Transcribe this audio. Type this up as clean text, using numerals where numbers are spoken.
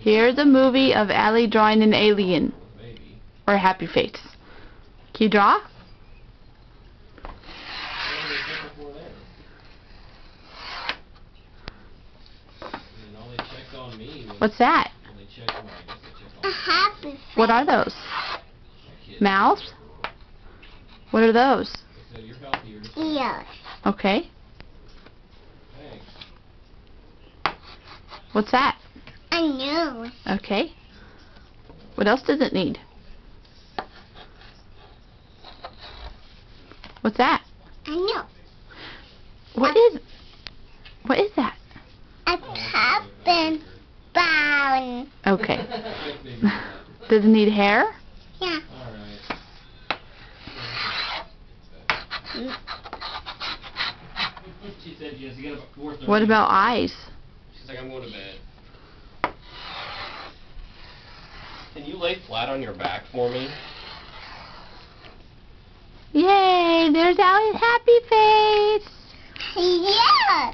Here's a movie of Allie drawing an alien. Maybe. Or a happy face. Can you draw? What's that? A happy face. What are those? Mouths? What are those? Ears. Okay. What's that? A nose. Okay. What else does it need? What's that? A nose. What is that? A cabin bone. Okay. Does it need hair? Yeah. She said she has to get up at 4:30. What about eyes? She's like, I'm going to bed. Can you lay flat on your back for me? Yay! There's Allie's happy face! Yeah.